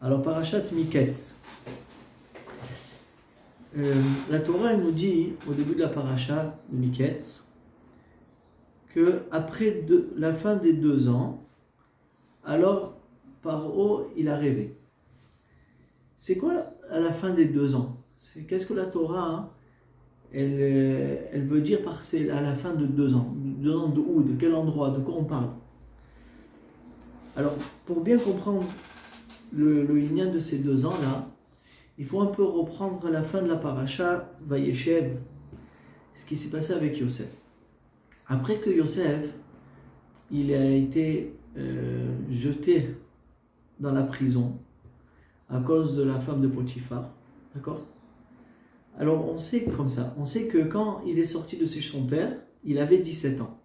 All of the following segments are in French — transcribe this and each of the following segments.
Alors, Parashat Miketz. La Torah elle nous dit au début de la Parashat de Miketz que après la fin des 2 ans, alors Paro il a rêvé. C'est quoi à la fin des 2 ans? Qu'est-ce que la Torah elle veut dire par c'est à la fin de 2 ans? 2 ans de où? De quel endroit? De quoi on parle? Alors, pour bien comprendre le lien de ces 2 ans-là, il faut un peu reprendre la fin de la paracha Vayeshev, ce qui s'est passé avec Yosef. Après que Yosef, il a été jeté dans la prison à cause de la femme de Potiphar, d'accord? Alors on sait comme ça, on sait que quand il est sorti de chez son père, il avait 17 ans.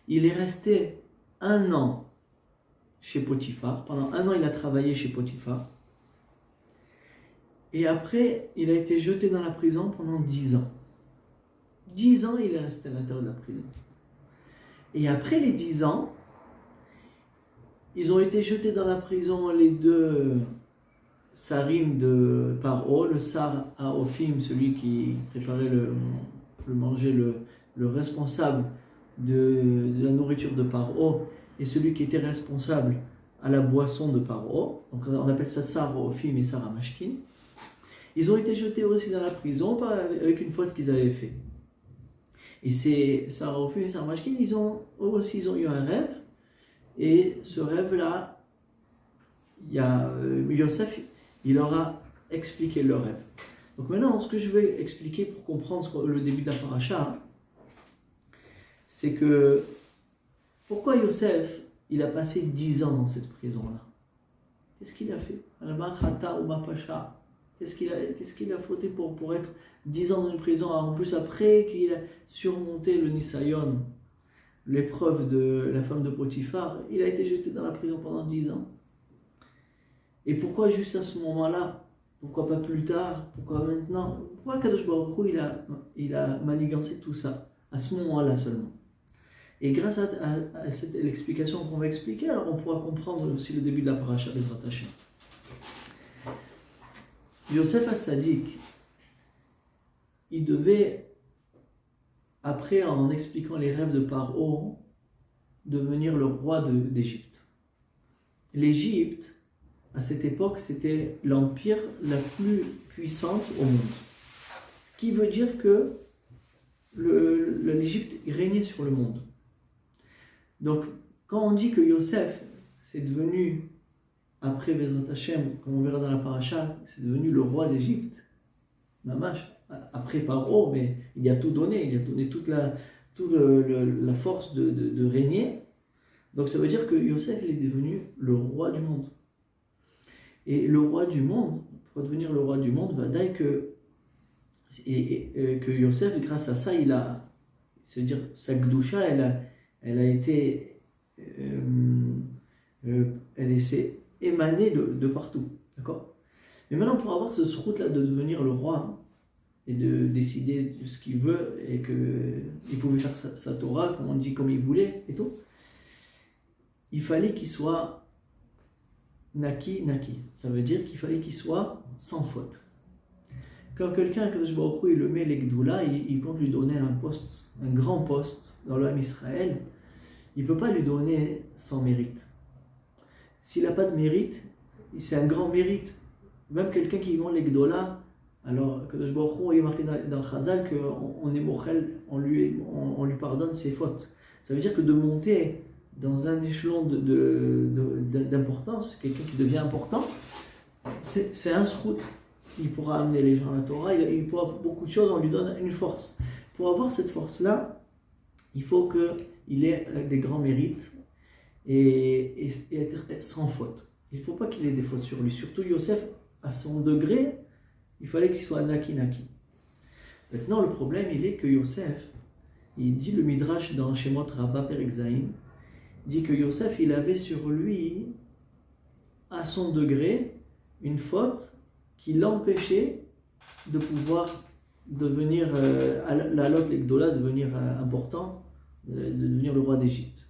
Il est resté 1 an chez Potiphar, pendant 1 an il a travaillé chez Potiphar. Et après, il a été jeté dans la prison pendant 10 ans. 10 ans, il est resté à l'intérieur de la prison. Et après les 10 ans, ils ont été jetés dans la prison les 2 sarim de Paro, le sar à Ophim, celui qui préparait le manger, le responsable de la nourriture de Paro, et celui qui était responsable à la boisson de Paro. Donc on appelle ça sar à Ophim et sar à Mashkin. Ils ont été jetés aussi dans la prison avec une faute qu'ils avaient fait. Et c'est Sarah Ophim et Sarah Mashkin, ils ont eu un rêve. Et ce rêve-là, Yosef, il leur a expliqué le rêve. Donc maintenant, ce que je vais expliquer pour comprendre le début de la paracha, c'est que pourquoi Yosef, il a passé 10 ans dans cette prison-là? Qu'est-ce qu'il a fait? Qu'est-ce qu'il a fauté pour être 10 ans dans une prison? En plus, après qu'il a surmonté le Nisayon, l'épreuve de la femme de Potiphar, il a été jeté dans la prison pendant 10 ans. Et pourquoi juste à ce moment-là? Pourquoi pas plus tard? Pourquoi maintenant? Pourquoi Kadosh Baruch Hu, il a manigancé tout ça à ce moment-là seulement? Et grâce à l'explication qu'on va expliquer, alors on pourra comprendre aussi le début de la paracha Bezrat Hashem. Yosef HaTzadik, il devait, après en expliquant les rêves de Paro, devenir le roi d'Égypte. L'Égypte, à cette époque, c'était l'empire la plus puissante au monde. Ce qui veut dire que l'Égypte régnait sur le monde. Donc, quand on dit que Yosef, c'est devenu, après Bezrat Hashem, comme on verra dans la paracha, c'est devenu le roi d'Égypte, Mamash, après Paro, mais il a tout donné, il a donné toute la force de régner. Donc ça veut dire que Yosef, il est devenu le roi du monde. Et le roi du monde, pour devenir le roi du monde, va dire que Yosef, grâce à ça, c'est-à-dire sa Gdusha, elle a été, elle s'est émanée de partout, d'accord? Mais maintenant, pour avoir ce route-là de devenir le roi et de décider de ce qu'il veut et qu'il pouvait faire sa Torah, comme on dit, comme il voulait et tout, il fallait qu'il soit naki. Ça veut dire qu'il fallait qu'il soit sans faute. Quand quelqu'un, Kadosh Baruch Hu, il le met les Gdoula, il compte lui donner un poste, un grand poste dans l'âme Israël, il ne peut pas lui donner sans mérite. S'il n'a pas de mérite, c'est un grand mérite. Même quelqu'un qui demande les Gdola, alors Kadosh Baruch Hu, il est marqué dans Chazal qu'on est mochel, on lui pardonne ses fautes. Ça veut dire que de monter dans un échelon d'importance, quelqu'un qui devient important, c'est un srout. Il pourra amener les gens à la Torah, il pourra faire beaucoup de choses, on lui donne une force. Pour avoir cette force-là, il faut qu'il ait des grands mérites et être sans faute. Il ne faut pas qu'il ait des fautes sur lui. Surtout Yosef, à son degré, il fallait qu'il soit naki. Maintenant, le problème, il est que Yosef, il dit le Midrash dans Shemot Rabbah Perek Zayin, il dit que Yosef, il avait sur lui, à son degré, une faute qui l'empêchait de pouvoir devenir, la lot l'Egdola, devenir important, de devenir le roi d'Égypte,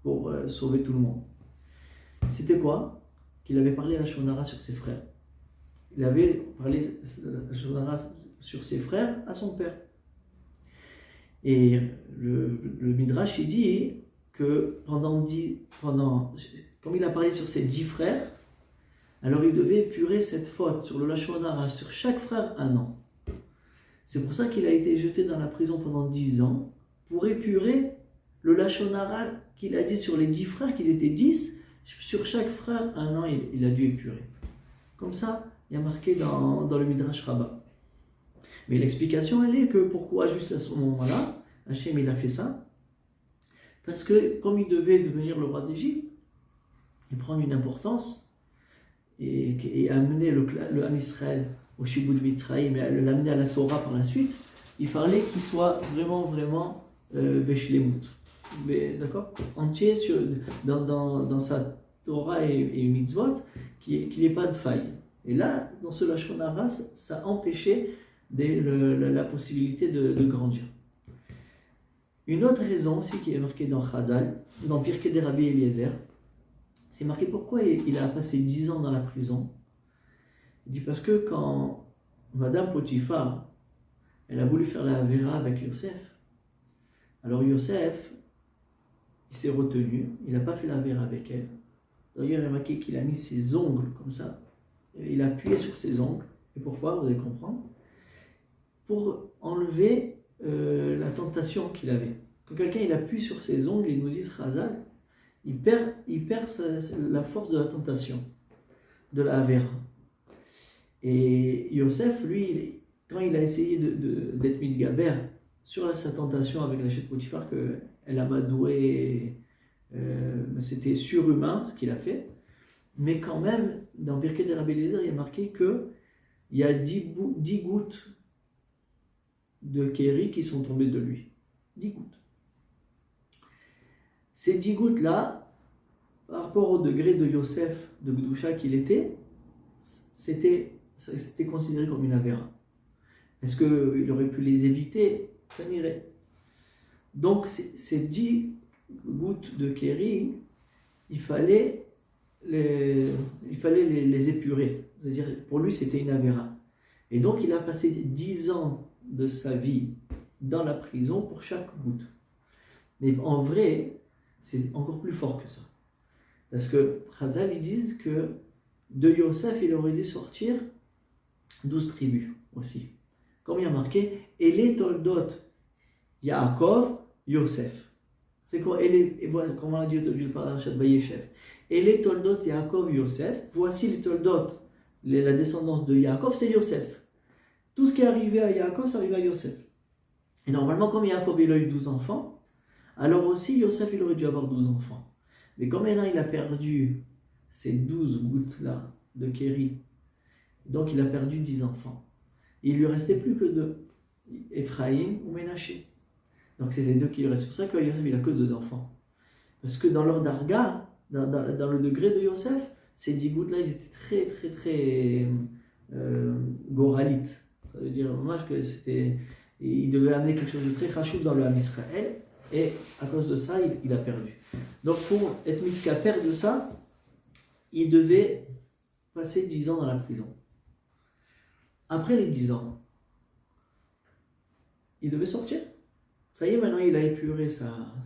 pour sauver tout le monde. C'était quoi? qu'il avait parlé la Shonara sur ses frères. Il avait parlé la Shonara sur ses frères à son père. Et le Midrash, il dit que comme il a parlé sur ses 10 frères, alors il devait épurer cette faute sur le Lashon Hara, sur chaque frère 1 an. C'est pour ça qu'il a été jeté dans la prison pendant 10 ans, pour épurer le Lashon Hara qu'il a dit sur les 10 frères, qu'ils étaient 10, sur chaque frère 1 an, il a dû épurer. Comme ça, il y a marqué dans le Midrash Rabbah. Mais l'explication, elle est que pourquoi juste à ce moment-là, Hachem il a fait ça? Parce que comme il devait devenir le roi d'Égypte, et prendre une importance, et amener le Ham Israël au Shibud Mitzrayim, et l'amener à la Torah par la suite, il fallait qu'il soit vraiment Beshlemut. D'accord? Entier dans sa Torah et Mitzvot, qu'il n'y ait pas de faille. Et là, dans ce Lashon Hara, ça empêchait la possibilité de grandir. Une autre raison aussi qui est marquée dans Chazal, dans Pirkei de Rabbi Eliezer, c'est marqué pourquoi il a passé 10 ans dans la prison. Il dit parce que quand Madame Potiphar, elle a voulu faire la Avera avec Yosef, alors Yosef, il s'est retenu, il n'a pas fait la Avera avec elle. D'ailleurs, il a marqué qu'il a mis ses ongles comme ça, il a appuyé sur ses ongles. Et pourquoi? Vous allez comprendre. Pour enlever la tentation qu'il avait. Quand quelqu'un il appuie sur ses ongles, il nous dit Chazal, il perd la force de la tentation, de la Avera. Et Yosef, lui, quand il a essayé d'être Midgaber sur sa tentation avec la chef Potiphar, qu'elle a madoué, c'était surhumain ce qu'il a fait, mais quand même, dans Pirkei de Rabbi Eliezer, il y a marqué qu'il y a 10 gouttes de Kéri qui sont tombées de lui. 10 gouttes. Ces 10 gouttes-là, par rapport au degré de Yosef, de Gdoucha qu'il était, c'était considéré comme une avéra. Est-ce qu'il aurait pu les éviter? Ça n'irait. Donc, ces 10 gouttes de Kéri, il fallait les épurer. C'est-à-dire, pour lui, c'était une avéra. Et donc, il a passé 10 ans de sa vie dans la prison pour chaque goutte. Mais en vrai, c'est encore plus fort que ça. Parce que Chazal, ils disent que de Yosef, il aurait dû sortir 12 tribus aussi. Comme il y a marqué, et les Toldot, Yaakov, Yosef. C'est quoi? Comme on a dit au parachat Vayeshev. Et les Toldot, Yaakov, Yosef. Voici les Toldot, la descendance de Yaakov, c'est Yosef. Tout ce qui est arrivé à Yaakov, ça arrive à Yosef. Et normalement, comme Yaakov il a eu 12 enfants, alors aussi Yosef il aurait dû avoir 12 enfants. Mais comme maintenant il a perdu ces 12 gouttes-là de Kéri, donc il a perdu 10 enfants. Et il lui restait plus que 2, Ephraïm ou Ménaché. Donc c'est les 2 qui lui restent. C'est pour ça que Yosef il a que 2 enfants. Parce que dans leur darga, dans le degré de Yosef, ces 10 gouttes-là, ils étaient très goralites. Ça veut dire dommage que il devait amener quelque chose de très chachouf dans le Ham Israël, et à cause de ça, il a perdu. Donc pour être mitkaper de ça, il devait passer 10 ans dans la prison. Après les 10 ans, il devait sortir. Ça y est, maintenant il a épuré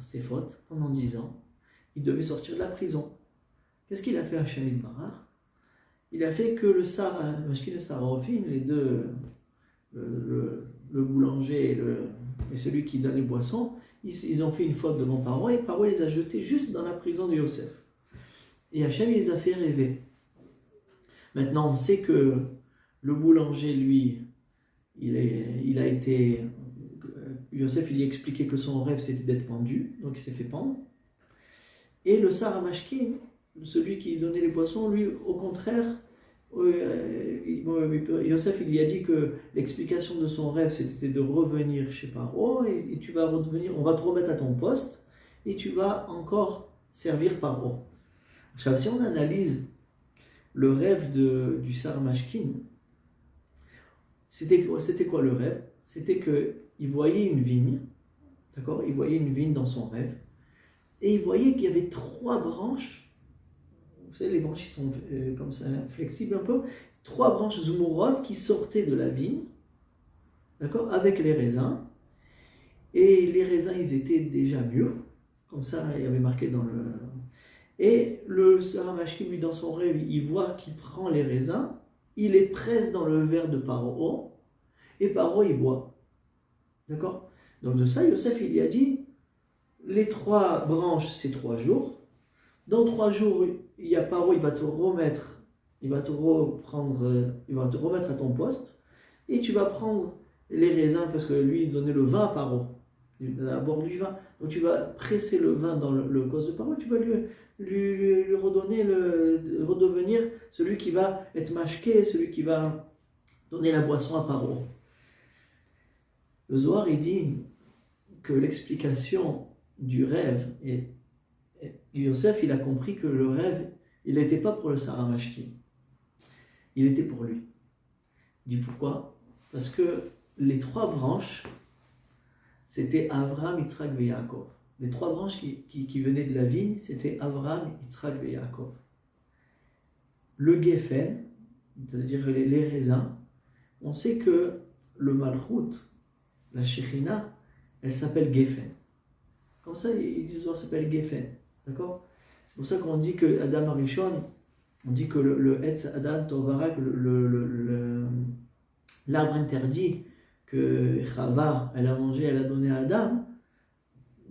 ses fautes pendant 10 ans. Il devait sortir de la prison. Qu'est-ce qu'il a fait à Shamid Barar? Il a fait que le Sarah, Mashkin et Sarahofim, les deux, le boulanger et celui qui donne les boissons, ils ont fait une faute devant Paro, et Paro les a jetés juste dans la prison de Yosef. Et Hachem, il les a fait rêver. Maintenant, on sait que le boulanger, lui, Yosef, il lui a expliqué que son rêve, c'était d'être pendu, donc il s'est fait pendre. Et le Sarah Mashkin, celui qui donnait les boissons, lui, au contraire, Yosef, il lui a dit que l'explication de son rêve, c'était de revenir chez Paro, et tu vas revenir, on va te remettre à ton poste, et tu vas encore servir Paro. Si on analyse le rêve du Sarah Mashkin, c'était quoi le rêve? C'était qu'il voyait une vigne, d'accord? Il voyait une vigne dans son rêve, et il voyait qu'il y avait 3 branches vous savez, les branches, ils sont comme ça, flexibles un peu. 3 branches zumurot qui sortaient de la vigne, d'accord, avec les raisins. Et les raisins, ils étaient déjà mûrs. Comme ça, il y avait marqué dans le... Et le Saramashkin, lui, dans son rêve, il voit qu'il prend les raisins, il les presse dans le verre de Paro, et Paro, il boit. D'accord? Donc de ça, Yosef, il lui a dit, les 3 branches, c'est 3 jours. Dans 3 jours, il y a Paro, il va te remettre, il va te remettre à ton poste, et tu vas prendre les raisins, parce que lui, il donnait le vin à Paro. D'abord du vin. Donc tu vas presser le vin dans le cos de Paro, tu vas lui redonner, redevenir celui qui va être mashké, celui qui va donner la boisson à Paro. Le Zohar, il dit que l'explication du rêve, et Yosef, il a compris que le rêve, il n'était pas pour le Saramashkin, il était pour lui. Il dit pourquoi? Parce que les 3 branches, c'était Avraham, Yitzhak et Yaakov. Les 3 branches qui venaient de la vigne, c'était Avraham, Yitzhak et Yaakov. Le Geffen, c'est-à-dire les raisins, on sait que le Malchut, la Shekhinah, elle s'appelle Geffen. Comme ça, ils disent qu'elle s'appelle Geffen. D'accord? C'est pour ça qu'on dit que Adam Arishon, on dit que le Etz Adam Tovarak, l'arbre interdit, que Chava, elle a mangé, elle a donné à Adam,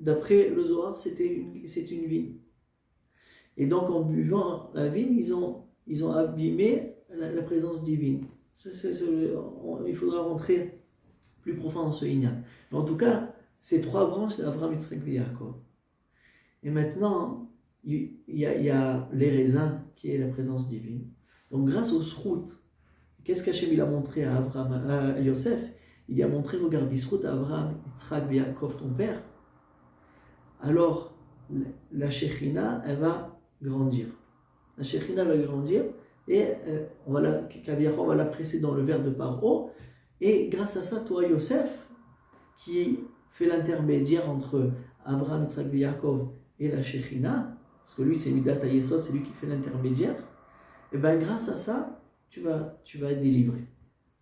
d'après le Zohar, c'est une vigne. Et donc, en buvant la vigne, ils ont abîmé la présence divine. Il faudra rentrer plus profond dans ce Inyan. Mais en tout cas, ces 3 branches, c'est Avraham, Yitzhak et Yaakov. Et maintenant, il y a les raisins, qui est la présence divine. Donc, grâce au Srout, qu'est-ce qu'Hachem il a montré à Yosef? Il a montré, regarde, Bisrout, Avraham, Yitzhak et Yaakov, ton père. Alors, la Shekhinah, elle va grandir. La Shekhinah va grandir et on va la presser dans le verre de Paro. Et grâce à ça, toi, Yosef, qui fait l'intermédiaire entre Avraham, Yitzhak et Yaakov et la Shekhinah, parce que lui, c'est Midat HaYesod, c'est lui qui fait l'intermédiaire, et bien grâce à ça, tu vas être délivré.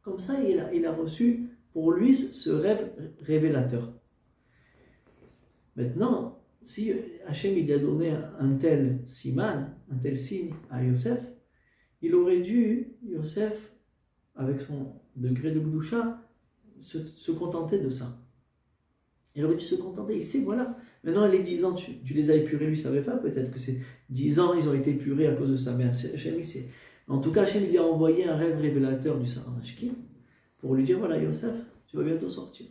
Comme ça, il a reçu pour lui ce rêve révélateur. Maintenant, si Hachem il a donné un tel siman, un tel signe à Yosef, il aurait dû, Yosef, avec son degré de Gdusha, se contenter de ça. Il aurait dû se contenter. Il sait, voilà, maintenant les 10 ans, tu les as épurés, lui ne savait pas, peut-être que ces 10 ans, ils ont été épurés à cause de ça. Mais Hachem, il sait. En tout cas, Hachem, il a envoyé un rêve révélateur du Saramashkin pour lui dire, voilà, Yosef, tu vas bientôt sortir.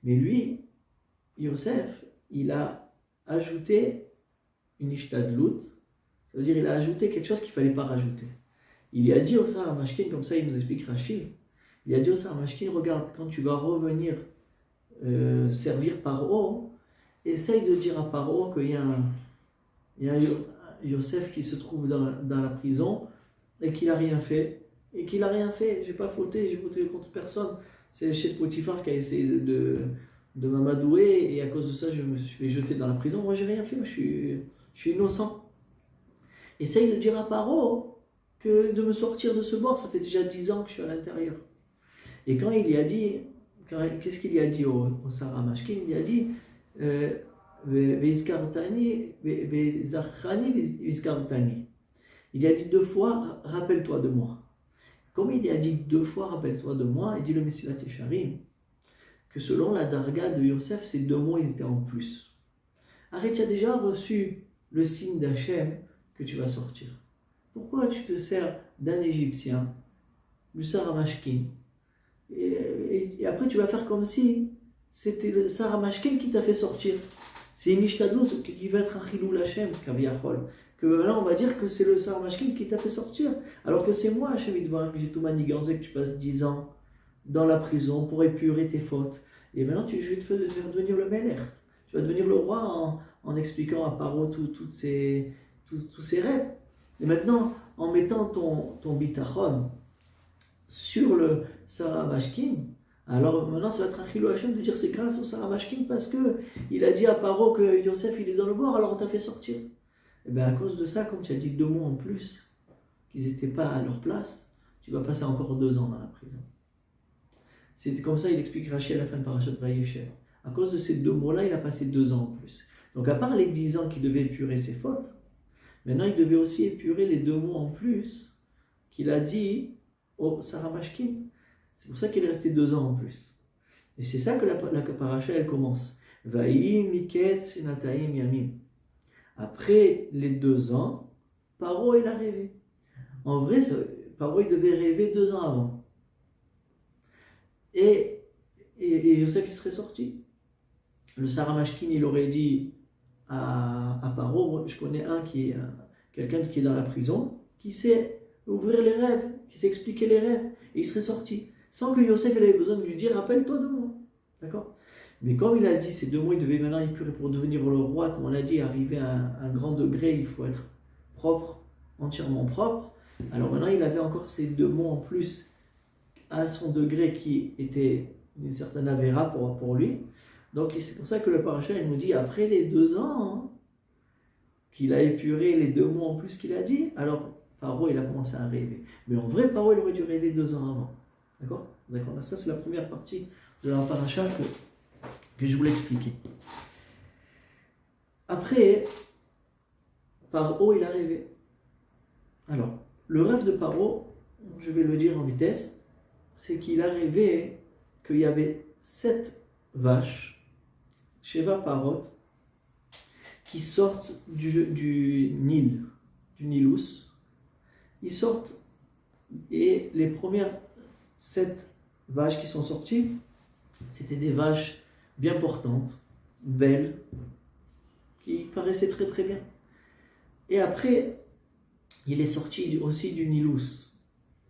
Mais lui, Yosef, il a ajouté une ishtadlut, ça veut dire il a ajouté quelque chose qu'il ne fallait pas rajouter. Il a dit au Saramashkin, comme ça il nous explique Rachid, il a dit au Saramashkin, regarde, quand tu vas revenir servir Paro, essaye de dire à Paro qu'il y a un Yosef qui se trouve dans la prison et qu'il n'a rien fait. Et qu'il n'a rien fait, j'ai pas fauté, j'ai fauté contre personne. C'est le chef Potiphar qui a essayé de m'amadouer et à cause de ça je me suis fait jeter dans la prison. Moi j'ai rien fait, moi, je suis innocent. Essaye de dire à Paro que de me sortir de ce bord, ça fait déjà 10 ans que je suis à l'intérieur. Et quand il y a dit, qu'est-ce qu'il y a dit au Saramashkin? Il a dit il a dit 2 fois, rappelle-toi de moi. Comme il a dit 2 fois, rappelle-toi de moi, il dit le Mesilat Yesharim, que selon la darga de Yosef, ces 2 mots, ils étaient en plus. Arrête, tu as déjà reçu le signe d'Hachem que tu vas sortir. Pourquoi tu te sers d'un Égyptien, du Saramashkin, et après tu vas faire comme si c'était le Saramashkin qui t'a fait sortir. C'est une ishtadlut qui va être un chilul Hachem, Kaviyachol. Que maintenant on va dire que c'est le Saramashkin qui t'a fait sortir, alors que c'est moi, Hachem Yitbarach, que j'ai tout manigancé, que tu passes 10 ans dans la prison pour épurer tes fautes. Et maintenant je vais te faire devenir le Melech. Tu vas devenir le roi en expliquant à Paro tous ces rêves. Et maintenant, en mettant ton bitachon sur le Saramashkin, alors maintenant ça va être un chilul Hachem de dire c'est grâce au Saramashkin parce qu'il a dit à Paro que Yosef il est dans le bord, alors on t'a fait sortir. Et bien à cause de ça, comme tu as dit 2 mots en plus, qu'ils n'étaient pas à leur place, tu vas passer encore 2 ans dans la prison. C'est comme ça, il explique Rachi à la fin de Parashat Vayeshev. À cause de ces 2 mots-là, il a passé 2 ans en plus. Donc à part les 10 ans qu'il devait épurer ses fautes, maintenant il devait aussi épurer les 2 mots en plus qu'il a dit au Sarah Mashkin. C'est pour ça qu'il est resté 2 ans en plus. Et c'est ça que la paracha elle commence. Vaïm miketz nataim yamim. Après les 2 ans, Paro il a rêvé. En vrai, Paro il devait rêver 2 ans avant. Et Joseph il serait sorti. Le Sarah Mashkin il aurait dit à Paro, moi, je connais quelqu'un qui est dans la prison, qui sait ouvrir les rêves, qui sait expliquer les rêves, et il serait sorti. Sans que Yosef avait besoin de lui dire, rappelle-toi de moi. D'accord? Mais comme il a dit ces 2 mots, il devait maintenant épurer pour devenir le roi, comme on l'a dit, arriver à un grand degré, il faut être propre, entièrement propre. Alors maintenant, il avait encore ces 2 mots en plus à son degré qui était une certaine avéra pour lui. Donc c'est pour ça que le paracha il nous dit, après les 2 ans, hein, qu'il a épuré les 2 mots en plus qu'il a dit, alors Paro il a commencé à rêver. Mais en vrai, Paro il aurait dû rêver 2 ans avant. D'accord? Ça c'est la première partie de la paracha que je voulais expliquer. Après, Paro il a rêvé. Alors, le rêve de Paro, je vais le dire en vitesse, c'est qu'il a rêvé qu'il y avait 7 vaches, Sheva Parot, qui sortent du Nil, du Nilus. Ils sortent et les premières 7 vaches qui sont sorties, c'était des vaches bien portantes, belles, qui paraissaient très très bien. Et après, il est sorti aussi du Nilus,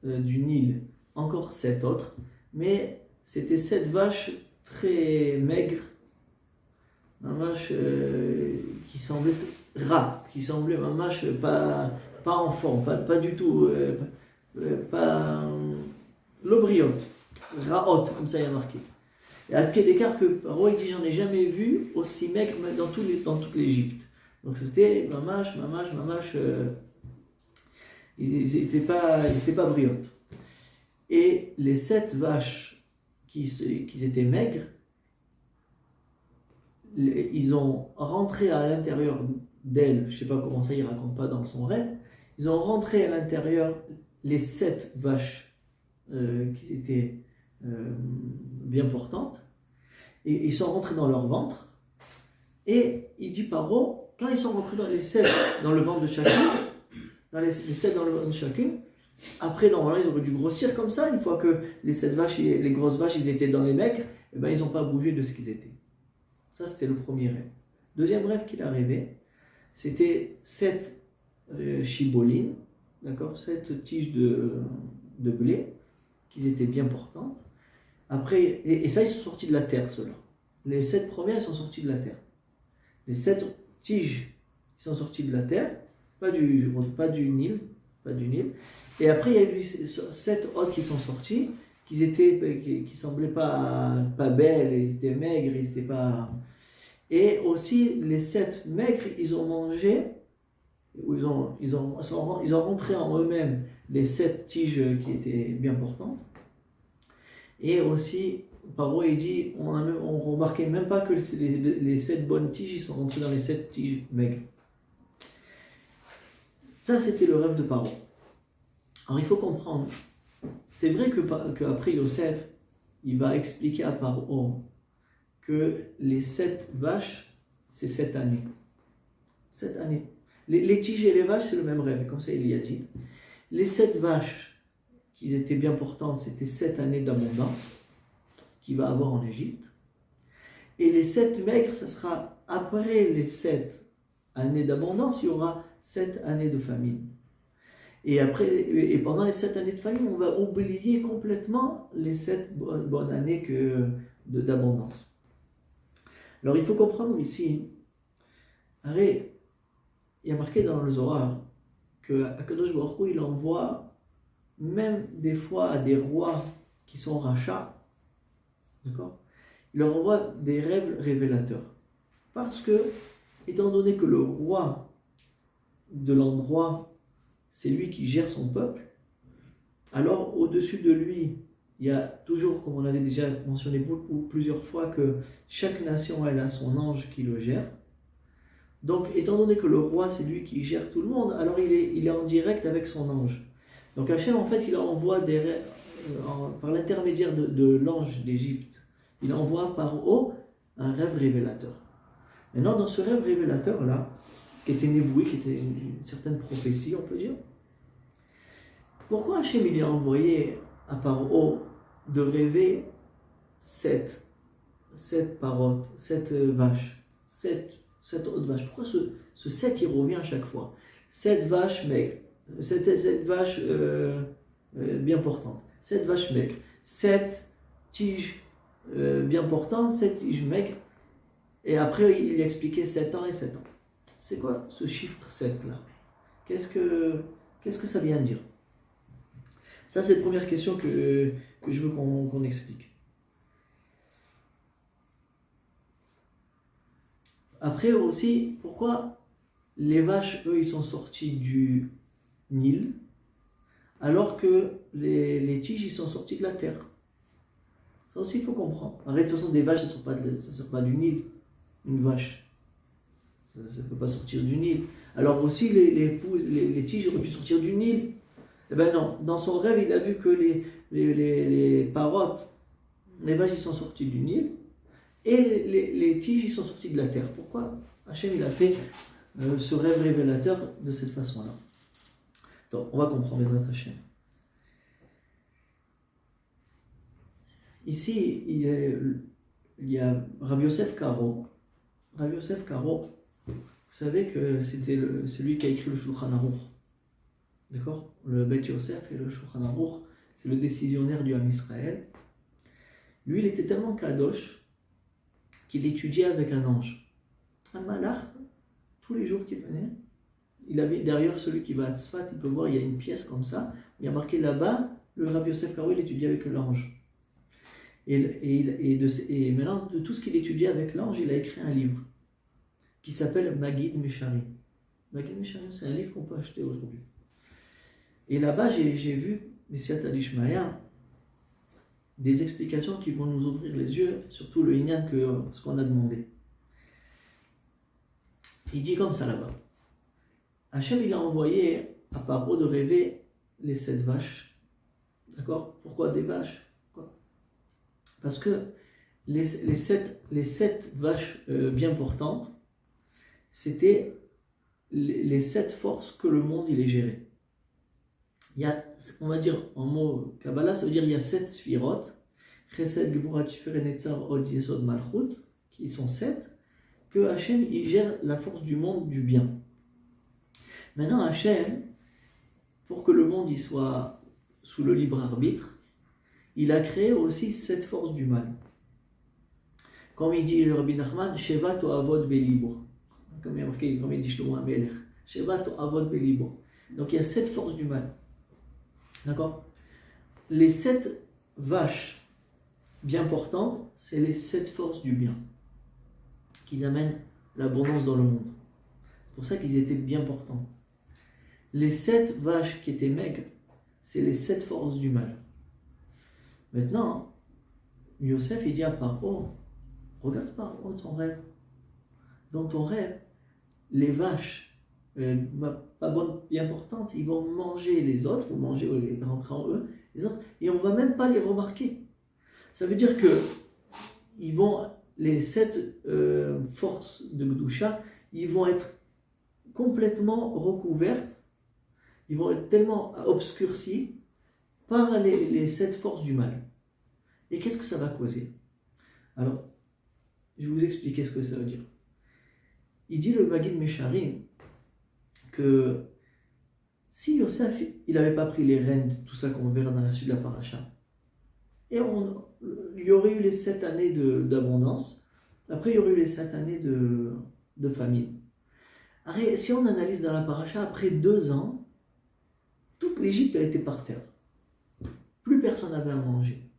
du Nil, encore 7 autres, mais c'était 7 vaches très maigres, un vache qui semblait ras, qui semblait un vache pas en forme, pas du tout, pas l'obriote, raote, comme ça il y a marqué. Et à quel écart que Paro dit j'en ai jamais vu aussi maigre dans toute l'Égypte. Donc c'était mamache, ils n'étaient pas briotes. Et les 7 vaches qui étaient maigres, ils ont rentré à l'intérieur d'elle, je ne sais pas comment ça, il ne raconte pas dans son rêve, ils ont rentré à l'intérieur les 7 vaches qui étaient bien portantes, et ils sont rentrés dans leur ventre, et il dit Paro, quand ils sont rentrés dans les 7 dans le ventre de chacune, les 7 dans le ventre de chacune, après normalement ils auraient dû grossir comme ça, une fois que les 7 vaches, les grosses vaches, ils étaient dans les maigres, et ben ils n'ont pas bougé de ce qu'ils étaient. Ça, c'était le premier rêve. Deuxième rêve qu'il a rêvé, c'était 7 chibolines, d'accord, 7 tiges de blé, qui étaient bien portantes. Après, et ça, ils sont sortis de la terre, ceux-là. Les 7 premières, ils sont sortis de la terre. Les 7 tiges, ils sont sortis de la terre, pas du Nil. Et après, il y a eu 7 autres qui sont sortis, qui semblaient pas belles, ils étaient maigres, ils étaient pas... Et aussi, les 7 maigres, ils ont mangé, ils ont rentré en eux-mêmes les 7 tiges qui étaient bien portantes. Et aussi, Paro il dit, on remarquait même pas que les 7 bonnes tiges, ils sont rentrés dans les 7 tiges maigres. Ça, c'était le rêve de Paro. Alors, il faut comprendre, c'est vrai qu'après Yosef, il va expliquer à Paro que les 7 vaches, c'est 7 années. 7 années. Les tiges et les vaches, c'est le même rêve, comme ça il y a dit. Les 7 vaches, qui étaient bien portantes, c'était 7 années d'abondance qu'il va avoir en Égypte. Et les 7 maigres, ça sera après les 7 années d'abondance, il y aura 7 années de famine. Et pendant les 7 années de famine, on va oublier complètement les 7 bonnes années d'abondance. Alors il faut comprendre ici, il y a marqué dans le Zohar que Akadosh Baruch Hu, il envoie même des fois à des rois qui sont rachats, d'accord? Il leur envoie des rêves révélateurs. Parce que, étant donné que le roi, de l'endroit, c'est lui qui gère son peuple, alors au-dessus de lui, il y a toujours, comme on avait déjà mentionné plusieurs fois, que chaque nation elle a son ange qui le gère. Donc, étant donné que le roi, c'est lui qui gère tout le monde, alors il est en direct avec son ange. Donc Hachem, en fait, il envoie par l'intermédiaire de l'ange d'Égypte, il envoie par haut un rêve révélateur. Maintenant, dans ce rêve révélateur-là, qui était névoué, qui était une certaine prophétie, on peut dire, pourquoi Hachem il a envoyé à Paro de rêver sept parottes, 7 vaches, 7 autres vaches? Pourquoi ce 7 il revient à chaque fois? 7 vaches maigres, 7 vaches bien portantes, 7 vaches maigres, 7 tiges bien portantes, 7 tiges maigres, et après il expliquait 7 ans et 7 ans. C'est quoi ce chiffre 7 là? Qu'est-ce que ça vient dire? Ça, c'est la première question que je veux qu'on explique. Après aussi, pourquoi les vaches, eux, ils sont sortis du Nil, alors que les tiges, ils sont sortis de la terre? Ça aussi, il faut comprendre. Arrête, de toute façon, des vaches, ça ne sort pas du Nil. Une vache, ça ne peut pas sortir du Nil. Alors aussi, les tiges auraient pu sortir du Nil. Eh bien non, dans son rêve, il a vu que les parottes, les vaches, ils sont sortis du Nil, et les tiges, ils sont sortis de la terre. Pourquoi Hachem, il a fait ce rêve révélateur de cette façon-là? Donc, on va comprendre les Hachem. Ici, il y a Rabbi Yosef Karo. Rabbi Yosef Karo, vous savez que c'était celui qui a écrit le Shulchan Aruch. D'accord? Le Beit Yosef et le Shulchan Aruch, c'est le décisionnaire du Ham Israël. Lui, il était tellement kadosh qu'il étudiait avec un ange. Un malach, tous les jours qu'il venait, il avait derrière celui qui va à Tzfat, il peut voir, il y a une pièce comme ça, il y a marqué là-bas, le Rabbi Yosef Karo, il étudiait avec l'ange. Et maintenant, de tout ce qu'il étudiait avec l'ange, il a écrit un livre qui s'appelle Magid Mesharim. Magid Mesharim, c'est un livre qu'on peut acheter aujourd'hui. Et là-bas, j'ai vu, Messiat Alishmaya, des explications qui vont nous ouvrir les yeux, surtout le Inyan, ce qu'on a demandé. Il dit comme ça là-bas. Hachem, il a envoyé à Paro de rêver les 7 vaches. D'accord? Pourquoi des vaches? Parce que les 7 vaches bien portantes, c'était les 7 forces que le monde il est géré. Il y a, on va dire en mot Kabbalah, ça veut dire il y a 7 sphirot, Chesed, Gvura, Tiferet, Netzar, Od, Yesod, Malchut, qui sont 7, que Hachem il gère la force du monde du bien. Maintenant Hachem, pour que le monde il soit sous le libre arbitre, il a créé aussi 7 forces du mal. Comme il dit le Rabbi Nachman, Sheva to'avod belibor. Comme il y a marqué, comme il dit Shlomo HaMelech, Sheva to'avod belibor. Donc il y a 7 forces du mal. D'accord? Les 7 vaches bien portantes, c'est les 7 forces du bien qui amènent l'abondance dans le monde. C'est pour ça qu'ils étaient bien portants. Les 7 vaches qui étaient maigres, c'est les 7 forces du mal. Maintenant, Yosef il dit à Paro, regarde Paro ton rêve. Dans ton rêve, les vaches pas bonnes, bien portantes, ils vont manger les autres, vont rentrer en eux, les autres, et on ne va même pas les remarquer. Ça veut dire que les 7 forces de Gdusha, ils vont être complètement recouvertes, ils vont être tellement obscurcis par les 7 forces du mal. Et qu'est-ce que ça va causer? Alors, je vais vous expliquer ce que ça veut dire. Il dit le Magid Mesharim que si Yosef il n'avait pas pris les rênes de tout ça qu'on verra dans la suite de la paracha, et il y aurait eu les 7 années d'abondance, après il y aurait eu les 7 années de famine. Alors, si on analyse dans la paracha, après 2 ans, toute l'Égypte a été par terre. Plus personne n'avait à manger.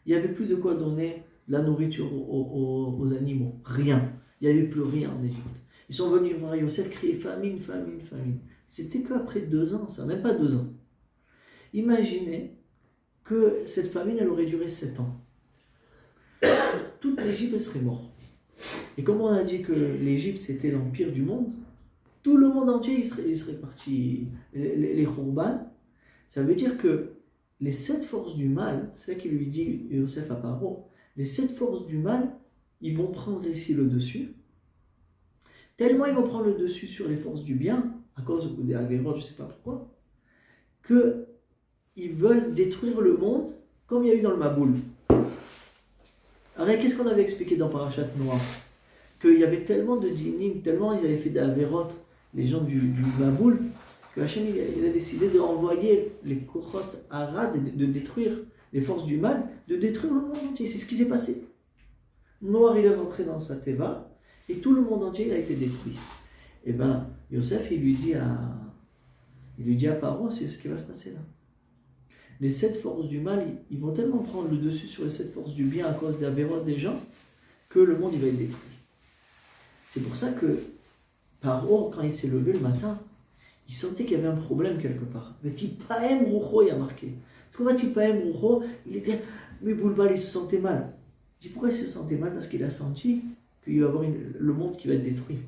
Il n'y avait plus de quoi donner de la nourriture aux animaux. Rien. Il n'y avait plus rien en Égypte. Ils sont venus voir Yosef crier famine, famine, famine. C'était qu'après 2 ans, ça, même pas 2 ans. Imaginez que cette famine, elle aurait duré 7 ans. Toute l'Égypte serait morte. Et comme on a dit que l'Égypte, c'était l'empire du monde, tout le monde entier, il serait parti, les Khurban. Ça veut dire que les 7 forces du mal, c'est ça qu'il lui dit Yosef à Paro, les 7 forces du mal, ils vont prendre ici le dessus. Tellement ils vont prendre le dessus sur les forces du bien, à cause des Avérotes, je ne sais pas pourquoi, qu'ils veulent détruire le monde comme il y a eu dans le Maboul. Alors, qu'est-ce qu'on avait expliqué dans Parashat Noir? Qu'il y avait tellement de djinnim, tellement ils avaient fait des Avérotes, les gens du Maboul, que Hachem il a décidé de envoyer les Kochot Arad, de détruire les forces du mal, de détruire le monde entier. C'est ce qui s'est passé. Noir, il est rentré dans sa teva, et tout le monde entier il a été détruit. Et bien, Yosef, il lui dit à Paro, c'est ce qui va se passer là. Les 7 forces du mal, ils vont tellement prendre le dessus sur les 7 forces du bien à cause des avérotes des gens, que le monde il va être détruit. C'est pour ça que Paro, quand il s'est levé le matin, il sentait qu'il y avait un problème quelque part. Vetipaem Rucho, il a marqué. Parce que Vetipaem Rucho, il était, mais Boulbal, il se sentait mal. Je dis pourquoi il se sentait mal? Parce qu'il a senti qu'il va y avoir le monde qui va être détruit.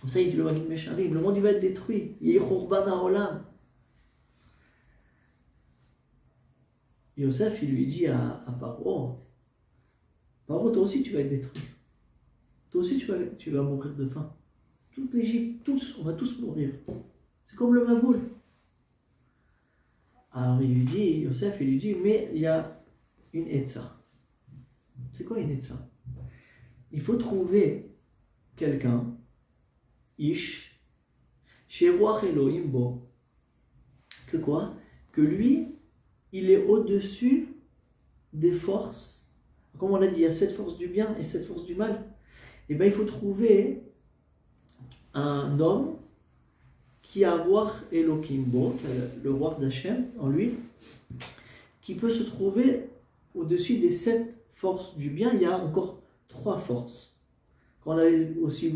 Comme ça, il dit le Magid Mesharim, le monde il va être détruit. Il y a Khurban Haolam. Yosef, il lui dit à Paro, Paro, toi aussi tu vas être détruit. Toi aussi tu vas mourir de faim. Toute l'Égypte, tous, on va tous mourir. C'est comme le Maboul. Alors il lui dit, Yosef, il lui dit, mais il y a une etza. C'est quoi une etza? Il faut trouver quelqu'un, Ish, Sheruach Elohim Bo. Que quoi? Que lui, il est au-dessus des forces. Comme on l'a dit, il y a 7 forces du bien et 7 forces du mal. Et bien il faut trouver un homme qui a voir Elohim Bo, le roi d'Hachem en lui, qui peut se trouver au-dessus des 7 forces du bien. Il y a encore 3 forces, qu'on avait aussi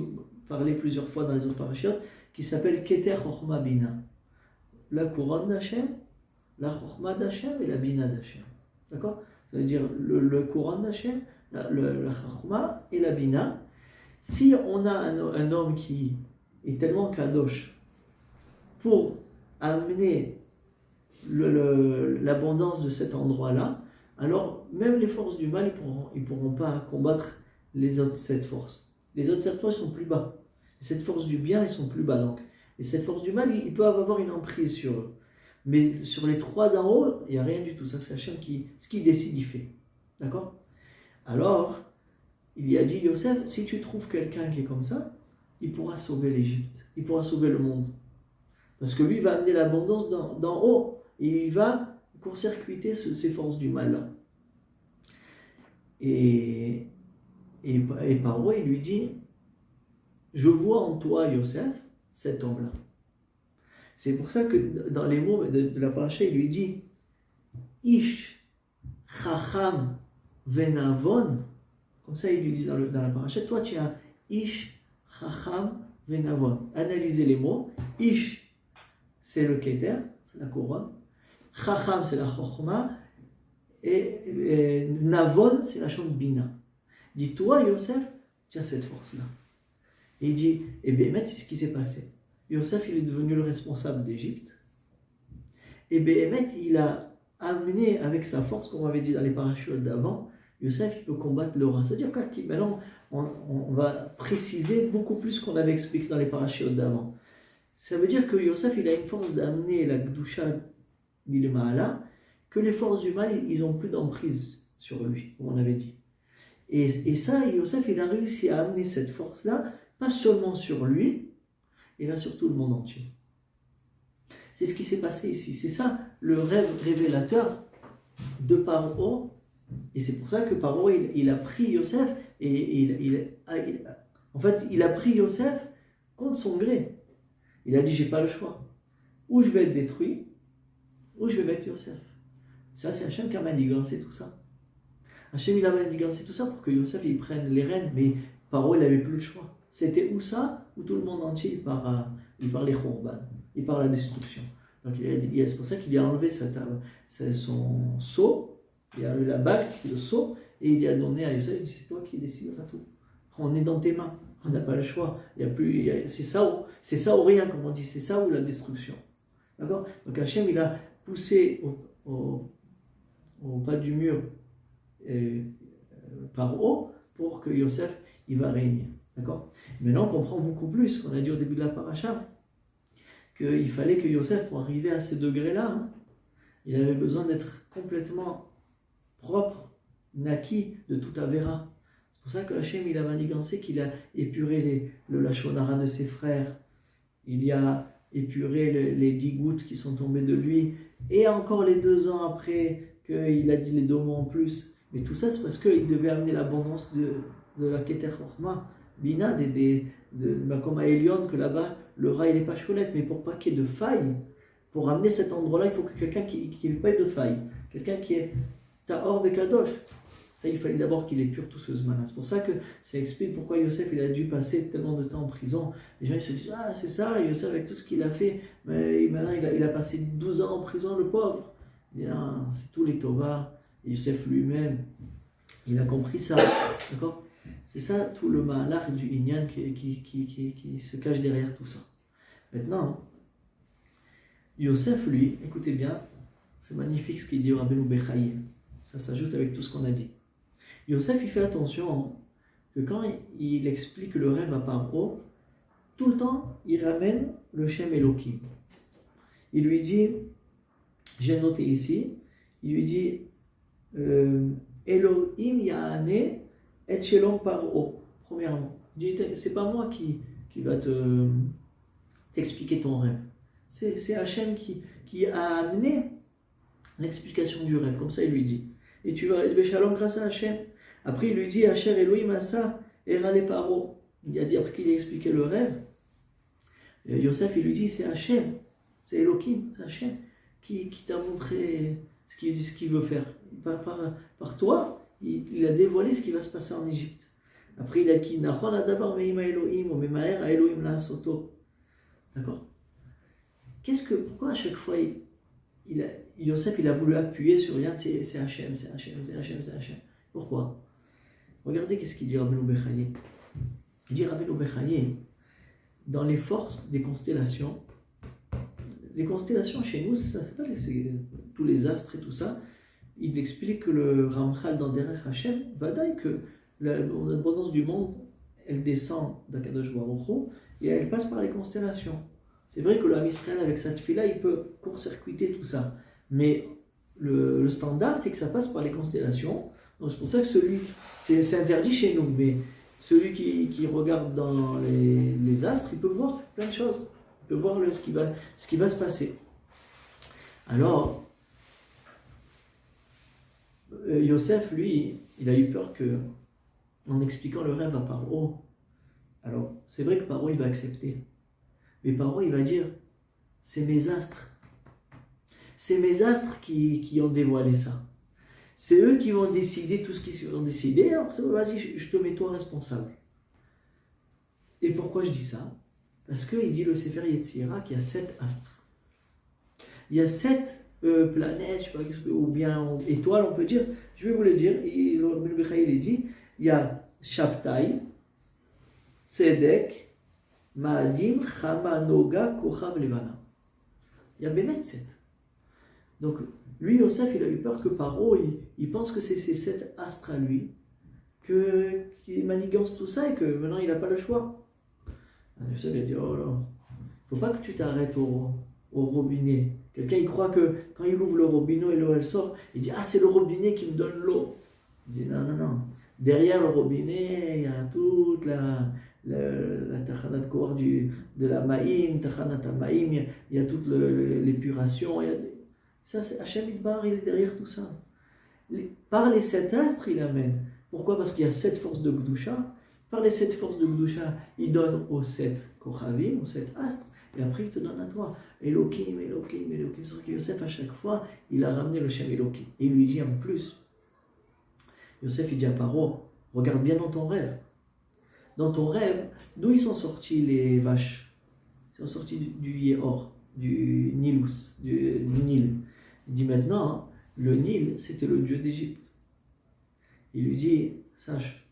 parlé plusieurs fois dans les autres parachutes, qui s'appellent Keter Chochma Bina. La couronne d'Hachem, la Chochma d'Hachem et la Bina d'Hachem. D'accord? Ça veut dire le couronne d'Hachem, la Chochma et la Bina. Si on a un homme qui est tellement kadosh pour amener l'abondance de cet endroit-là, alors même les forces du mal, ils pourront pas combattre les autres 7 forces. Les autres 7 forces sont plus bas. Les 7 forces du bien, ils sont plus bas. Donc, les 7 forces du mal, ils peuvent avoir une emprise sur eux. Mais sur les 3 d'en haut, il n'y a rien du tout. Ça, c'est Hachem ce qu'il décide, il fait. D'accord? Alors, il y a dit, Yosef, si tu trouves quelqu'un qui est comme ça, il pourra sauver l'Égypte. Il pourra sauver le monde. Parce que lui, il va amener l'abondance d'en haut. Et il va court-circuiter ces forces du mal-là. Et Paro, il lui dit, je vois en toi, Yosef, cet homme-là. C'est pour ça que dans les mots de la paracha, il lui dit, Ish, Chacham, Venavon. Comme ça, il lui dit dans la paracha, toi, tu as Ish, Chacham, Venavon. Analysez les mots. Ish, c'est le Keter, c'est la couronne. Chacham, c'est la Chochma. Et Navon, c'est la chambre Bina. Dis-toi, Yosef, tu as cette force-là. Et il dit, et bien, c'est ce qui s'est passé. Yosef, il est devenu le responsable d'Égypte. Et Béhémet, il a amené avec sa force, comme on avait dit dans les parachutes d'avant, Yosef, il peut combattre le roi. C'est-à-dire que maintenant, on va préciser beaucoup plus ce qu'on avait expliqué dans les parachutes d'avant. Ça veut dire que Yosef, il a une force d'amener la Gdusha Bilmaala, que les forces du mal, ils n'ont plus d'emprise sur lui, comme on avait dit. Et ça, Yosef, il a réussi à amener cette force-là, pas seulement sur lui, et là sur tout le monde entier. C'est ce qui s'est passé ici. C'est ça le rêve révélateur de Paro. Et c'est pour ça que Paro, il a pris Yosef, et en fait, il a pris Yosef contre son gré. Il a dit, j'ai pas le choix. Ou je vais être détruit, ou je vais mettre Yosef. Ça, c'est Hachem qui a manigancé tout ça. Hachem, il a manigancé tout ça pour que Yosef, il prenne les rênes, mais Paro, il n'avait plus le choix. C'était où ça? Où tout le monde entier il part les Khurban, il part la destruction. Donc c'est pour ça qu'il a enlevé son sceau, il a eu la bague, le sceau, et il a donné à Yosef, il dit c'est toi qui décideras tout. On est dans tes mains, on n'a pas le choix. C'est ça ou rien, comme on dit, c'est ça ou la destruction. D'accord? Donc Hachem, il a poussé au pas du mur par haut pour que Yosef, il va régner. D'accord? Maintenant, on comprend beaucoup plus, qu'on a dit au début de la paracha, qu'il fallait que Yosef, pour arriver à ces degrés-là, il avait besoin d'être complètement propre, naquis de toute avéra. C'est pour ça que Hachem, il a manigancé, qu'il a épuré le lachonara de ses frères, il y a épuré les 10 gouttes qui sont tombées de lui, et encore les 2 ans après qu'il a dit les 2 mots en plus. Mais tout ça, c'est parce qu'il devait amener l'abondance de la Keter Chorma, Bina, comme à Elion, que là-bas, le rat, il n'est pas choulette, mais pour pas qu'il y ait de faille, pour amener cet endroit-là, il faut que quelqu'un qui n'ait pas de faille, quelqu'un qui est Tahor Vekadosh. Ça, il fallait d'abord qu'il épure tout ce zman. C'est pour ça que ça explique pourquoi Yosef il a dû passer tellement de temps en prison. Les gens ils se disent ah c'est ça, Yosef avec tout ce qu'il a fait, mais maintenant il a passé 12 ans en prison le pauvre. Il dit non, c'est tous les Tovas. Yosef lui-même, il a compris ça, d'accord? C'est ça tout le malach du Inyan qui se cache derrière tout ça. Maintenant, Yosef lui, écoutez bien, c'est magnifique ce qu'il dit au Rabbeinu Bechaye. Ça s'ajoute avec tout ce qu'on a dit. Yosef, il fait attention que quand il explique le rêve à Paro, tout le temps, il ramène le Shem Elohim. Il lui dit, j'ai noté ici, il lui dit, Elohim Ya'ane et Shelom Paro, premièrement. Il dit, c'est pas moi qui va t'expliquer ton rêve. C'est Hachem qui a amené l'explication du rêve, comme ça il lui dit. Et tu vas être Shalom grâce à Hachem. Après il lui dit Hachem Elohim Asa Erale Paro. Il a dit après qu'il a expliqué le rêve, Yosef il lui dit c'est Hachem, c'est Elohim, c'est Hachem qui t'a montré ce qu'il veut faire. Par toi, il a dévoilé ce qui va se passer en Égypte. Après il a dit Nachon Adavar Meima Elohim ou Memaer a Elohim La Soto. D'accord? Pourquoi à chaque fois Yosef il a voulu appuyer sur rien, c'est Hachem, c'est Hachem, c'est Hachem, c'est Hachem. Pourquoi? Regardez qu'est-ce qu'il dit Rabbeinu Bechaye. Il dit Rabbeinu Bechaye, dans les forces des constellations, les constellations chez nous, ça c'est pas tous les astres et tout ça, il explique que le Ramchal dans Derech Hachem va dire que l'abondance du monde, elle descend d'Akadosh Baruch Hu et elle passe par les constellations. C'est vrai que l'Am Israël avec sa tefila, il peut court-circuiter tout ça. Mais le standard, c'est que ça passe par les constellations. Donc c'est pour ça que c'est interdit chez nous, mais celui qui regarde dans les astres, il peut voir plein de choses. Il peut voir ce qui va se passer. Alors, Yosef, lui, il a eu peur que, en expliquant le rêve à Paro, alors c'est vrai que Paro, il va accepter. Mais Paro, il va dire, c'est mes astres. C'est mes astres qui ont dévoilé ça. C'est eux qui vont décider tout ce qu'ils vont décider. Alors, vas-y, je te mets toi responsable. Et pourquoi je dis ça? Parce qu'il dit le Sefer Yetzira qu'il y a 7 astres. Il y a 7 planètes, je sais pas, ou bien étoiles, on peut dire. Je vais vous le dire. Le Bechaye, il dit, il y a Shabtai, Tzedek, Ma'adim, Chama, Noga, Kocham, Levana. Il y a Bémet 7. Donc, lui, Yosef, il a eu peur que Paro, il pense que c'est ces 7 astres à lui, qu'il manigance tout ça et que maintenant il n'a pas le choix. Yosef, il a dit, oh là, faut pas que tu t'arrêtes au robinet. Quelqu'un, il croit que quand il ouvre le robinet et l'eau, elle sort, il dit, ah, c'est le robinet qui me donne l'eau. Il dit, non, non, non. Derrière le robinet, il y a toute la tachanat kor de la maïm, tachanat maïm, il y a toute l'épuration. Ça, c'est Hachem Idbar, il est derrière tout ça. Par les 7 astres, il amène. Pourquoi? Parce qu'il y a 7 forces de Gdusha. Par les 7 forces de Gdusha, il donne aux 7 Kochavim, aux 7 astres, et après il te donne à toi. Elohim, Elohim, Elohim. C'est vrai que Yosef, à chaque fois, il a ramené le Shem Elohim. Et il lui dit en plus, Yosef, il dit à Paro, regarde bien dans ton rêve. dans ton rêve, d'où ils sont sortis les vaches? Ils sont sortis du Yéhor, du Nilus, du Nil. Il dit maintenant, hein, le Nil, c'était le dieu d'Égypte. Il lui dit, sache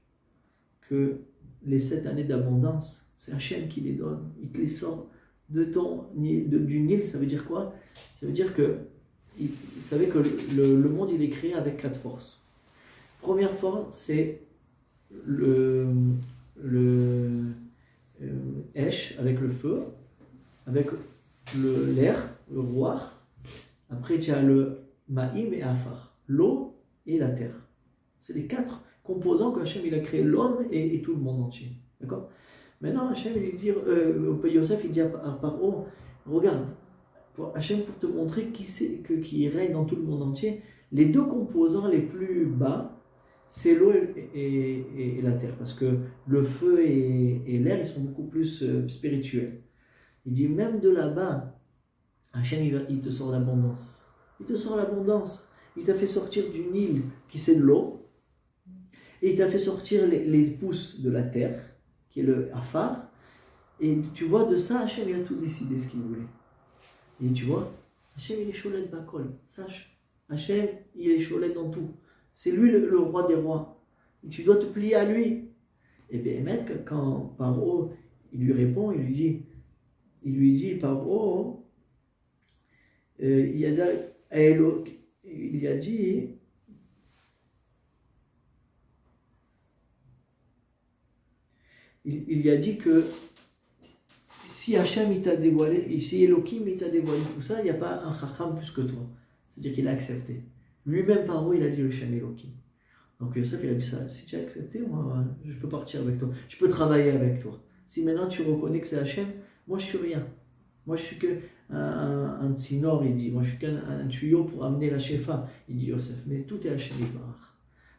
que les 7 années d'abondance, c'est Hachem qui les donne. Il te les sort du Nil. Ça veut dire quoi? Ça veut dire que il savait que le monde, il est créé avec 4 forces. Première force, c'est le Esh, avec le feu, avec l'air, le roi. Après, tu as le Ma'im et Afar, l'eau et la terre. C'est les 4 composants qu'Hachem il a créé l'homme et tout le monde entier. D'accord? Maintenant, Hachem, Yosef, il dit à Paro, regarde, Hachem, pour te montrer qui règne dans tout le monde entier, les 2 composants les plus bas, c'est l'eau et la terre. Parce que le feu et l'air, ils sont beaucoup plus spirituels. Il dit, même de là-bas, Hachem, il te sort l'abondance. Il te sort l'abondance. Il t'a fait sortir du Nil, qui c'est de l'eau, et il t'a fait sortir les pousses de la terre, qui est le Afar. Et tu vois, de ça, Hachem, il a tout décidé ce qu'il voulait. Et tu vois, Hachem, il est Sholet Bakol. Sache, Hachem, il est Sholet dans tout. C'est lui le roi des rois. Et tu dois te plier à lui. Et bien, mec, quand Paro, il lui répond, il lui dit, Paro, il a dit, il a dit que si Hachem il t'a dévoilé, si Elohim il t'a dévoilé tout ça, il n'y a pas un Chacham plus que toi. C'est-à-dire qu'il a accepté. Lui-même, Paro, il a dit le Shem Elohim. Donc Yosef, il a dit ça, si tu as accepté, moi, je peux partir avec toi. Je peux travailler avec toi. Si maintenant tu reconnais que c'est Hachem, moi je suis rien. Moi je suis qu'un tsinor, il dit. Moi je suis qu'un tuyau pour amener la shefa, il dit Yosef. Mais tout est Hachem Yitbarach.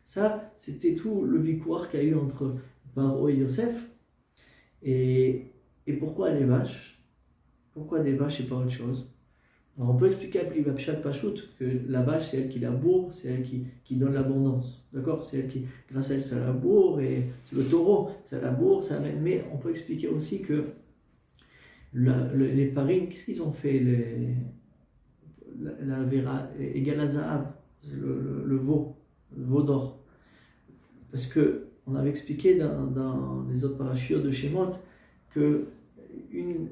Ça, c'était tout le victoire qu'il y a eu entre Paro et Yosef. Et pourquoi les vaches? Pourquoi des vaches et pas autre chose? Alors on peut expliquer à Pshat Pachout que la vache, c'est elle qui laboure, c'est elle qui donne l'abondance. D'accord? C'est elle qui, grâce à elle, ça laboure, et c'est le taureau, ça laboure, ça amène. Mais on peut expliquer aussi que les parines, qu'est-ce qu'ils ont fait? La Vera égale à Zahav, le veau d'or. Parce que on avait expliqué dans les autres parachutes de Shemot que une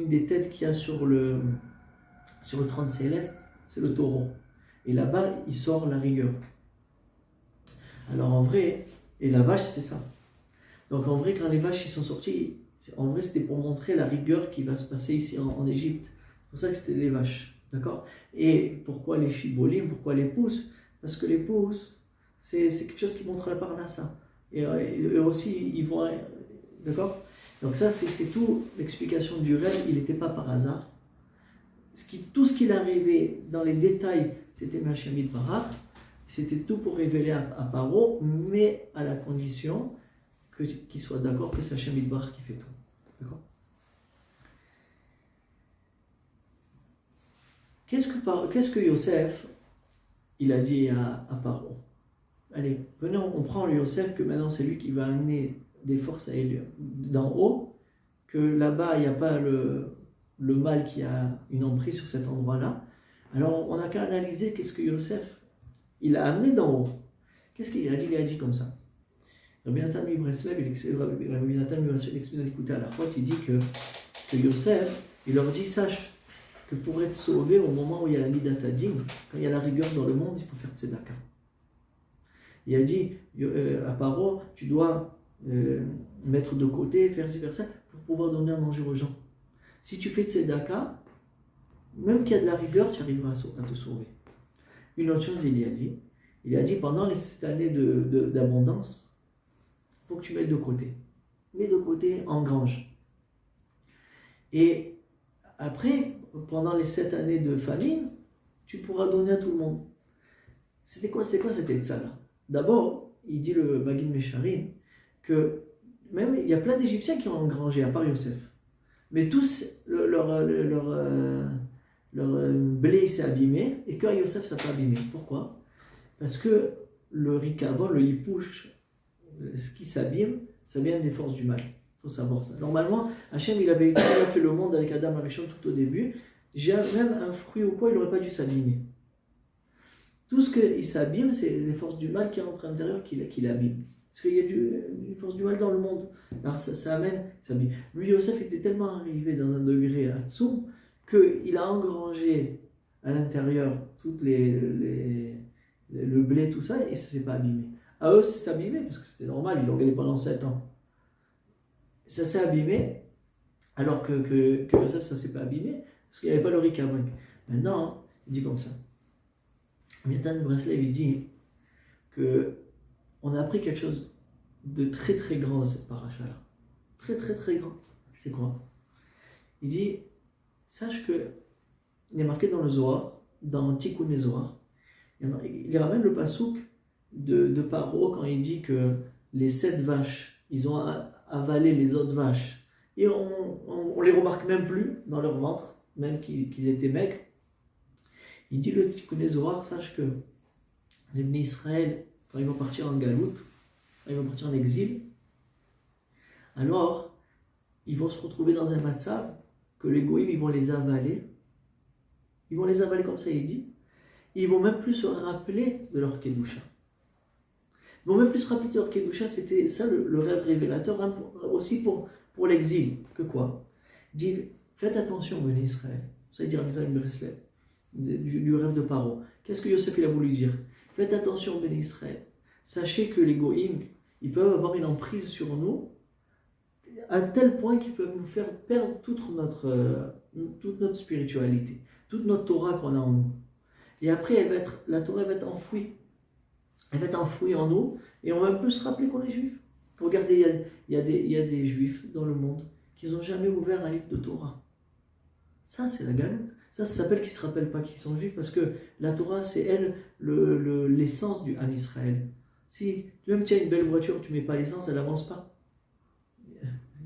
des têtes qu'il y a sur le trône céleste, c'est le taureau. Et là-bas, il sort la rigueur. Alors en vrai, et la vache, c'est ça. Donc en vrai, quand les vaches ils sont sorties, en vrai, c'était pour montrer la rigueur qui va se passer ici en Égypte. C'est pour ça que c'était les vaches. D'accord? Et pourquoi les chibolim? Pourquoi les pousses? Parce que les pousses, c'est quelque chose qui montre la parnassa. Et eux aussi, ils vont. D'accord? Donc ça, c'est tout l'explication du rêve. Il n'était pas par hasard. Tout ce qu'il arrivait dans les détails, c'était Hachem Yitbarach. C'était tout pour révéler à Paro, mais à la condition qu'il soit d'accord que c'est Hachem Yitbarach qui fait tout. D'accord? Qu'est-ce que Yosef il a dit à Paro? Allez, venez, on prend le Yosef, que maintenant c'est lui qui va amener des forces à Elion d'en haut, que là-bas il n'y a pas le mal qui a une emprise sur cet endroit-là. Alors on n'a qu'à analyser qu'est-ce que Yosef il a amené d'en haut. Qu'est-ce qu'il a dit? Il a dit comme ça. Rabbi Nathan Mibreslev, il explique dans l'écouter à la fois, il dit que Yosef, il leur dit, sache que pour être sauvé au moment où il y a la Midatadin, quand il y a la rigueur dans le monde, il faut faire tzedaka. Il a dit à Paro, tu dois mettre de côté, faire ci, faire ça, pour pouvoir donner à manger aux gens. Si tu fais tzedaka, même qu'il y a de la rigueur, tu arriveras à te sauver. Une autre chose, il a dit pendant les 7 années d'abondance, il faut que tu mettes de côté. Mets de côté, engrange. Et après, pendant les 7 années de famine, tu pourras donner à tout le monde. C'est quoi cette tzala? D'abord, il dit le Magid Mesharim que même il y a plein d'Égyptiens qui ont engrangé, à part Yosef. Mais tous, leur blé s'est abîmé, et que Yosef s'est pas abîmé. Pourquoi? Parce que le rikavon, le hipouche, ce qui s'abîme, Ça vient des forces du mal. Il faut savoir ça. Normalement, Hachem, il a fait le monde avec Adam Arishon tout au début. Même un fruit ou quoi, il n'aurait pas dû s'abîmer. Tout ce qui s'abîme, c'est les forces du mal qui rentrent à l'intérieur qui l'abîment. Parce qu'il y a une force du mal dans le monde. Alors ça amène, ça abîme. Lui, Yosef, était tellement arrivé dans un degré à Tsoum qu'il a engrangé à l'intérieur toutes le blé, tout ça, et ça ne s'est pas abîmé. À eux, ça s'est abîmé, parce que c'était normal, ils l'ont gagné pendant 7 ans. Ça s'est abîmé, alors que Yosef, ça ne s'est pas abîmé, parce qu'il n'y avait pas le rikabon. Maintenant, il dit comme ça. Nathan Breslev, il dit qu'on a appris quelque chose de très très grand dans cette paracha-là. Très très très grand. C'est quoi? Il dit, sache que, il est marqué dans le Zohar, dans Tikkun Zohar, il ramène le pasouk de Paro quand il dit que les 7 vaches, ils ont avalé les autres vaches, et on les remarque même plus dans leur ventre, même qu'ils étaient maigres. Il dit le Tikkun Zohar, sache que les Bnei Israël, quand ils vont partir en galoute, quand ils vont partir en exil, alors ils vont se retrouver dans un matzav que les goïms, ils vont les avaler. Ils vont les avaler comme ça, il dit. Ils vont même plus se rappeler de leur Kedusha. Ils vont même plus se rappeler de leur Kedusha, c'était ça le rêve révélateur, hein, aussi pour l'exil. Que quoi? Il dit, faites attention, Bnei Israël. Ça, il dit Rabbi Breslev, du rêve de Paro. Qu'est-ce que Yosef il a voulu dire? Faites attention, Bnei Israël. Sachez que les goïms, ils peuvent avoir une emprise sur nous, à tel point qu'ils peuvent nous faire perdre toute notre spiritualité, toute notre Torah qu'on a en nous. Et après, la Torah va être enfouie. Elle va être enfouie en nous, et on va un peu se rappeler qu'on est juif. Regardez, il y a des juifs dans le monde qui n'ont jamais ouvert un livre de Torah. Ça, c'est la galoute. Ça s'appelle qu'ils ne se rappellent pas qu'ils sont juifs, parce que la Torah, c'est elle, l'essence du Ham Israël. Si même tu as une belle voiture, tu ne mets pas l'essence, elle n'avance pas.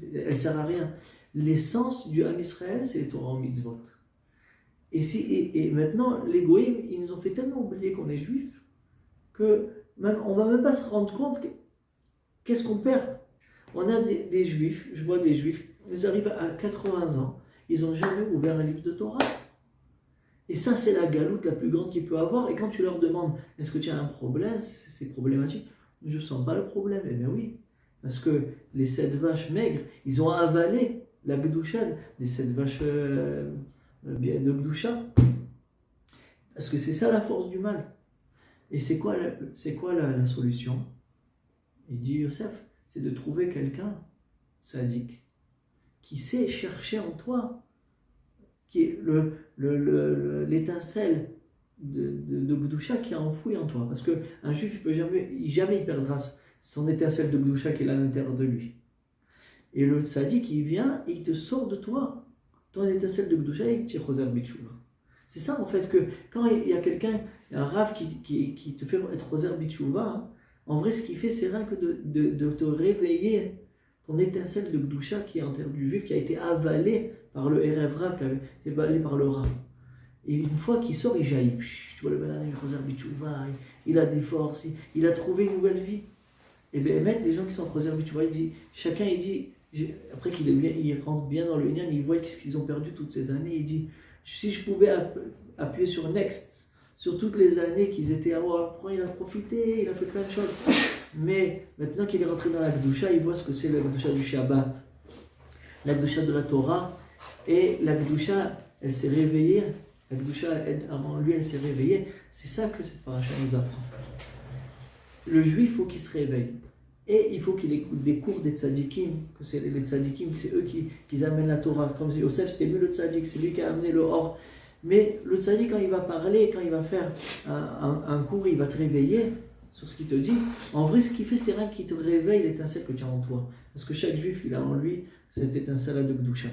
Elle ne sert à rien. L'essence du Ham Israël, c'est les Torah en mitzvot. Et maintenant, les goïms, ils nous ont fait tellement oublier qu'on est juifs que même, on ne va même pas se rendre compte qu'est-ce qu'on perd. On a des juifs, je vois des juifs, ils arrivent à 80 ans, ils n'ont jamais ouvert un livre de Torah. Et ça, c'est la galoute la plus grande qu'il peut avoir. Et quand tu leur demandes, est-ce que tu as un problème, c'est problématique, je ne sens pas le problème. Eh bien oui, parce que les 7 vaches maigres, ils ont avalé la Gdusha des 7 vaches de Gdusha. Parce que c'est ça la force du mal. Et c'est quoi la solution? Il dit Yosef, c'est de trouver quelqu'un, sadique, qui sait chercher en toi, qui est l'étincelle de Gdusha qui est enfouie en toi. Parce qu'un juif, il peut jamais il perdra son étincelle de Gdusha qui est à l'intérieur de lui. Et le tzaddik, il vient et il te sort de toi, ton étincelle de Gdusha, et tu es choser bitshuva. C'est ça en fait, que quand il y a quelqu'un, un rave qui te fait être choser bitshuva, hein, en vrai ce qu'il fait, c'est rien que de te réveiller ton étincelle de Gdusha qui est en terre du juif, qui a été avalée par le Erev Rav, qui a été avalée par le Rav. Et une fois qu'il sort, il jaillit. Tu vois le banane, il choser bitshuva, il a des forces, il a trouvé une nouvelle vie. Et bien, même les gens qui sont en choser bitshuva, chacun il dit, après il rentre bien dans le Inyan, il voit ce qu'ils ont perdu toutes ces années, il dit, si je pouvais appuyer sur Next, sur toutes les années qu'ils étaient à voir, après il a profité, il a fait plein de choses. Mais maintenant qu'il est rentré dans la Gdusha, il voit ce que c'est la Gdusha du Shabbat, la Gdusha de la Torah, et la Gdusha, elle s'est réveillée, la Gdusha, avant lui, elle s'est réveillée. C'est ça que cette paracha nous apprend. Le juif, il faut qu'il se réveille. Et il faut qu'il écoute des cours des tzadikim, que c'est les tzadikim, c'est eux qui amènent la Torah. Comme Yosef, c'était lui le tzadik, c'est lui qui a amené le or. Mais le tzadik, quand il va parler, quand il va faire un cours, il va te réveiller sur ce qu'il te dit. En vrai, ce qu'il fait, c'est rien qui te réveille l'étincelle que tu as en toi. Parce que chaque juif, il a en lui cette étincelle de Gdusha.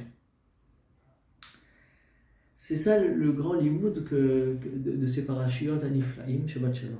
C'est ça le grand limoud de ces parachiotes à Niflaim, Shabbat Shalom.